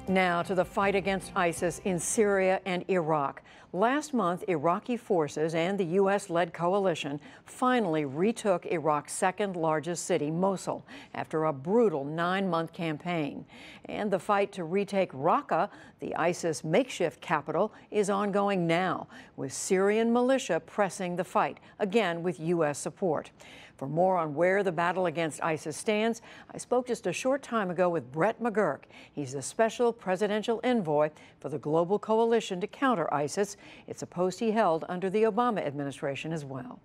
Now to the fight against ISIS in Syria and Iraq. Last month, Iraqi forces and the U.S.-led coalition finally retook Iraq's second-largest city, Mosul, after a brutal 9-month campaign. And the fight to retake Raqqa, the ISIS makeshift capital, is ongoing now, with Syrian militia pressing the fight, again with U.S. support. For more on where the battle against ISIS stands, I spoke just a short time ago with Brett McGurk. He's the special presidential envoy for the Global Coalition to Counter ISIS. It's a post he held under the Obama administration as well.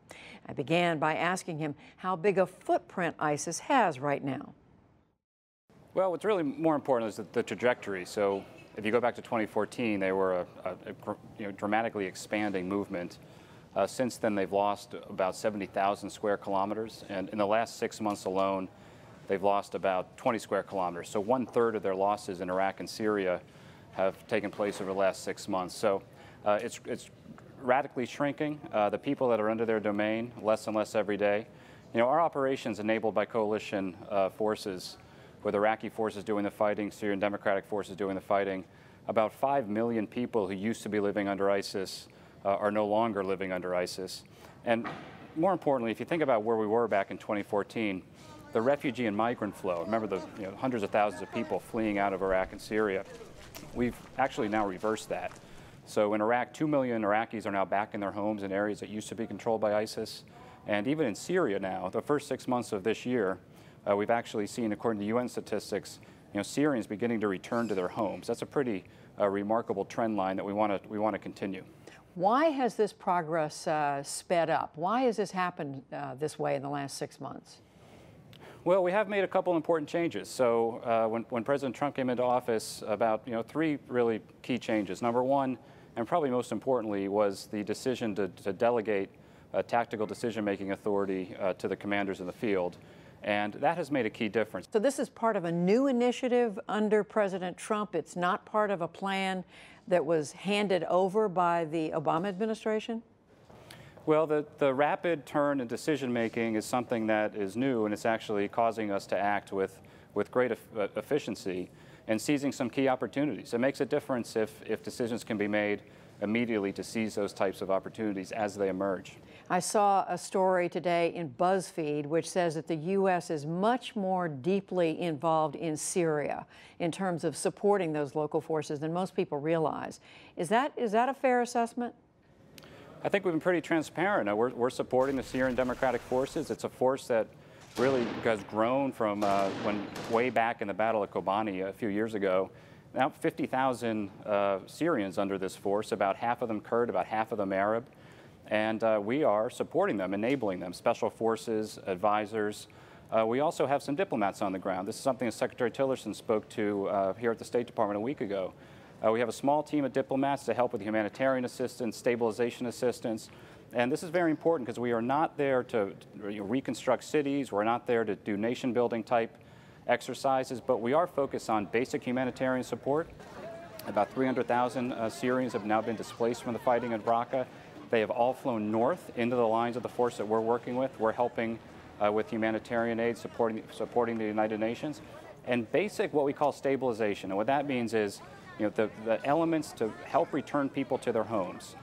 I began by asking him how big a footprint ISIS has right now. Well, what's really more important is the trajectory. So if you go back to 2014, they were a dramatically expanding movement. Since then, they've lost about 70,000 square kilometers, and in the last 6 months alone, they've lost about 20 square kilometers. So 1/3 of their losses in Iraq and Syria have taken place over the last 6 months. So it's radically shrinking. The people that are under their domain, less and less every day. You know, our operations enabled by coalition forces, with Iraqi forces doing the fighting, Syrian Democratic forces doing the fighting, about 5 million people who used to be living under ISIS are no longer living under ISIS. And more importantly, if you think about where we were back in 2014, the refugee and migrant flow, remember the hundreds of thousands of people fleeing out of Iraq and Syria, we've actually now reversed that. So in Iraq, 2 million Iraqis are now back in their homes in areas that used to be controlled by ISIS. And even in Syria now, the first 6 months of this year, we've actually seen, according to UN statistics, Syrians beginning to return to their homes. That's a pretty remarkable trend line that we want to continue. Why has this progress sped up? Why has this happened this way in the last 6 months? Well, we have made a couple important changes. So when President Trump came into office, about 3 really key changes. Number one, and probably most importantly, was the decision to delegate tactical decision-making authority to the commanders in the field. And that has made a key difference. So this is part of a new initiative under President Trump. It's not part of a plan that was handed over by the Obama administration? Well, the rapid turn in decision-making is something that is new, and it's actually causing us to act with great efficiency and seizing some key opportunities. It makes a difference if decisions can be made immediately to seize those types of opportunities as they emerge. I saw a story today in BuzzFeed which says that the U.S. is much more deeply involved in Syria in terms of supporting those local forces than most people realize. Is that a fair assessment? I think we've been pretty transparent. We're supporting the Syrian Democratic Forces. It's a force that really has grown from when way back in the Battle of Kobani a few years ago. Now 50,000 Syrians under this force, about half of them Kurd, about half of them Arab. And we are supporting them, enabling them, special forces, advisors. We also have some diplomats on the ground. This is something that Secretary Tillerson spoke to here at the State Department a week ago. We have a small team of diplomats to help with humanitarian assistance, stabilization assistance. And this is very important because we are not there to reconstruct cities. We're not there to do nation-building type exercises, but we are focused on basic humanitarian support. About 300,000 Syrians have now been displaced from the fighting in Raqqa. They have all flown north into the lines of the force that we're working with. We're helping with humanitarian aid, supporting the United Nations, and basic what we call stabilization. And what that means is, the elements to help return people to their homes.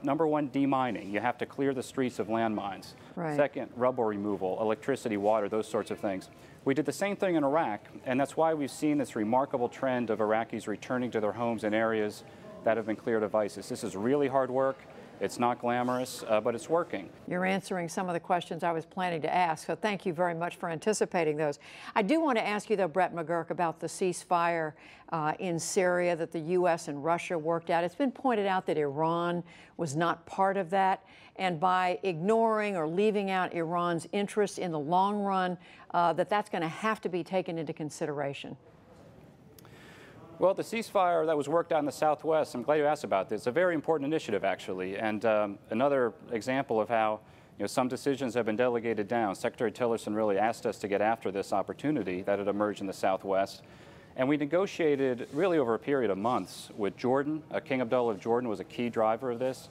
Number one, demining. You have to clear the streets of landmines. Right. Second, rubble removal, electricity, water, those sorts of things. We did the same thing in Iraq, and that's why we've seen this remarkable trend of Iraqis returning to their homes in areas that have been cleared of ISIS. This is really hard work. It's not glamorous, but it's working. You're answering some of the questions I was planning to ask, so thank you very much for anticipating those. I do want to ask you, though, Brett McGurk, about the ceasefire in Syria that the U.S. and Russia worked out. It's been pointed out that Iran was not part of that, and by ignoring or leaving out Iran's interest in the long run, that's going to have to be taken into consideration. Well, the ceasefire that was worked out in the Southwest, I'm glad you asked about this. It's a very important initiative, actually, and another example of how some decisions have been delegated down. Secretary Tillerson really asked us to get after this opportunity that had emerged in the Southwest, and we negotiated really over a period of months with Jordan. King Abdullah of Jordan was a key driver of this,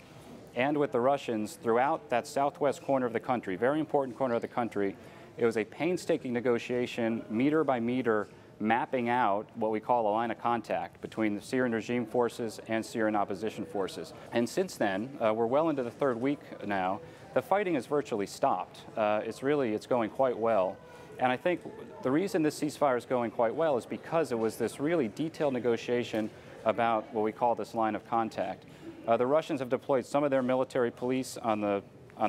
and with the Russians throughout that southwest corner of the country, very important corner of the country. It was a painstaking negotiation, meter by meter, mapping out what we call a line of contact between the Syrian regime forces and Syrian opposition forces. And since then, we're well into the third week now, the fighting has virtually stopped. It's going quite well. And I think the reason this ceasefire is going quite well is because it was this really detailed negotiation about what we call this line of contact. The Russians have deployed some of their military police on the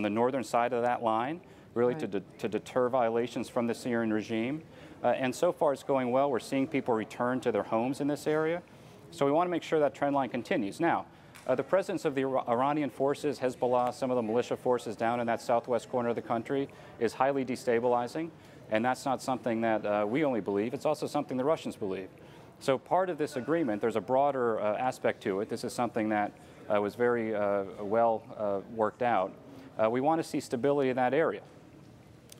northern side of that line, really to deter violations from the Syrian regime. And so far it's going well. We're seeing people return to their homes in this area. So we want to make sure that trend line continues. Now, the presence of the Iranian forces, Hezbollah, some of the militia forces down in that southwest corner of the country is highly destabilizing. And that's not something that we only believe. It's also something the Russians believe. So part of this agreement, there's a broader aspect to it. This is something that was very well worked out. We want to see stability in that area,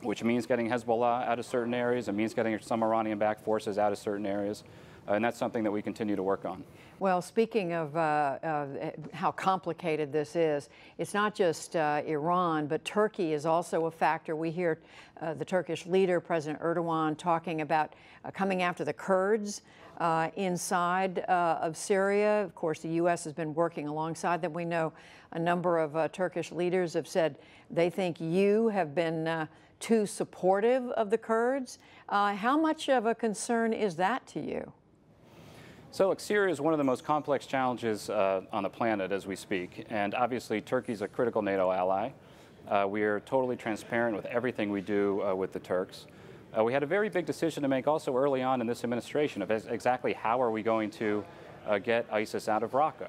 which means getting Hezbollah out of certain areas. It means getting some Iranian-backed forces out of certain areas. And that's something that we continue to work on. Well, speaking of how complicated this is, it's not just Iran, but Turkey is also a factor. We hear the Turkish leader, President Erdogan, talking about coming after the Kurds inside of Syria. Of course, the U.S. has been working alongside them. We know a number of Turkish leaders have said they think you have been too supportive of the Kurds. How much of a concern is that to you? So look, Syria is one of the most complex challenges on the planet as we speak, and obviously Turkey's a critical NATO ally. We are totally transparent with everything we do with the Turks. We had a very big decision to make also early on in this administration of exactly how are we going to get ISIS out of Raqqa.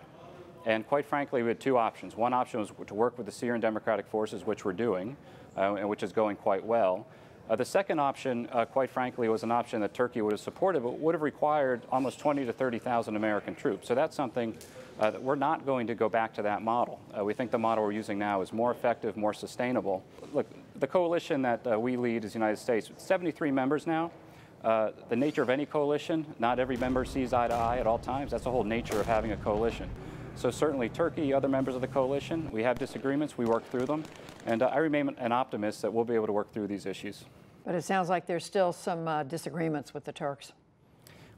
And quite frankly, we had two options. One option was to work with the Syrian Democratic Forces, which we're doing, and which is going quite well. The second option, quite frankly, was an option that Turkey would have supported, but would have required almost 20 to 30,000 American troops. So that's something that we're not going to go back to that model. We think the model we're using now is more effective, more sustainable. Look, the coalition that we lead is the United States. 73 members now. The nature of any coalition, not every member sees eye to eye at all times. That's the whole nature of having a coalition. So certainly Turkey, other members of the coalition, we have disagreements, we work through them, and I remain an optimist that we'll be able to work through these issues. But it sounds like there's still some disagreements with the Turks.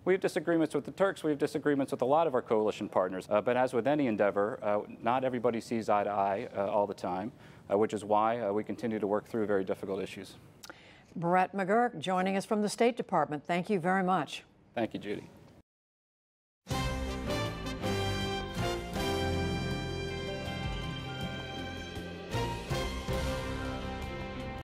We have disagreements with the Turks, we have disagreements with a lot of our coalition partners, but as with any endeavor, not everybody sees eye to eye all the time, which is why we continue to work through very difficult issues. Brett McGurk joining us from the State Department. Thank you very much. Thank you, Judy.